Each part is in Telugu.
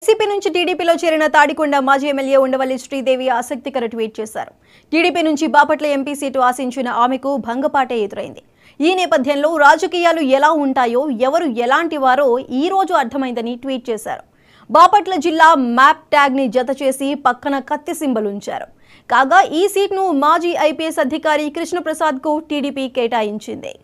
వైసీపీ నుంచి టీడీపీలో చేరిన తాడికొండ మాజీ ఎమ్మెల్యే ఉండవల్లి శ్రీదేవి ఆసక్తికర ట్వీట్ చేశారు. టీడీపీ నుంచి బాపట్ల ఎంపీ సీటు ఆశించిన ఆమెకు భంగపాటే ఎదురైంది. ఈ నేపథ్యంలో రాజకీయాలు ఎలా ఉంటాయో, ఎవరు ఎలాంటి వారో ఈ రోజు అర్థమైందని ట్వీట్ చేశారు. బాపట్ల జిల్లా మ్యాప్ ట్యాగ్ ని జత చేసి పక్కన కత్తి సింబల్ ఉంచారు. కాగా ఈ సీట్ను మాజీ ఐపీఎస్ అధికారి కృష్ణప్రసాద్ కు టీడీపీ కేటాయించింది.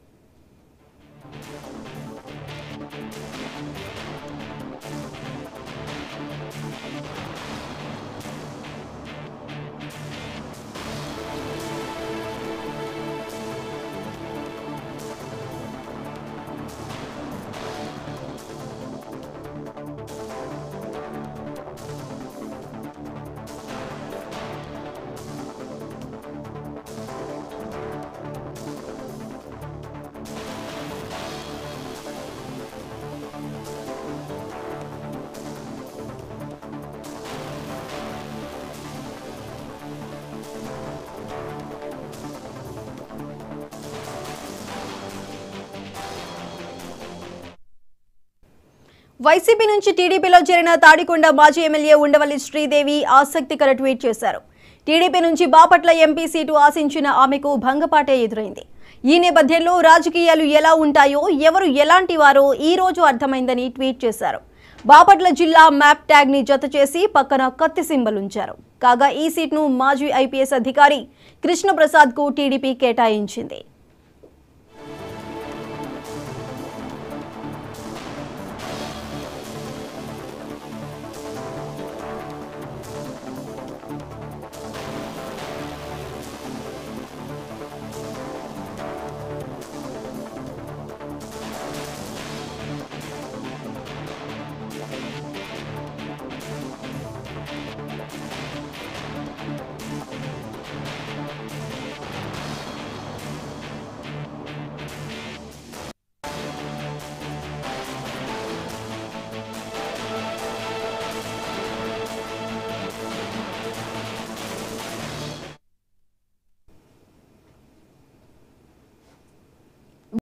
వైసీపీ నుంచి టీడీపీలో చేరిన తాడికొండ మాజీ ఎమ్మెల్యే ఉండవల్లి శ్రీదేవి ఆసక్తికర ట్వీట్ చేశారు. టీడీపీ నుంచి బాపట్ల ఎంపీ సీటు ఆశించిన ఆమెకు భంగపాటే ఎదురైంది. ఈ నేపథ్యంలో రాజకీయాలు ఎలా ఉంటాయో, ఎవరు ఎలాంటి వారో ఈ రోజు అర్థమైందని ట్వీట్ చేశారు. బాపట్ల జిల్లా మ్యాప్ ట్యాగ్ ని జత చేసి పక్కన కత్తి సింబల్ ఉంచారు. కాగా ఈ సీట్ను మాజీ ఐపీఎస్ అధికారి కృష్ణప్రసాద్ కు టీడీపీ కేటాయించింది.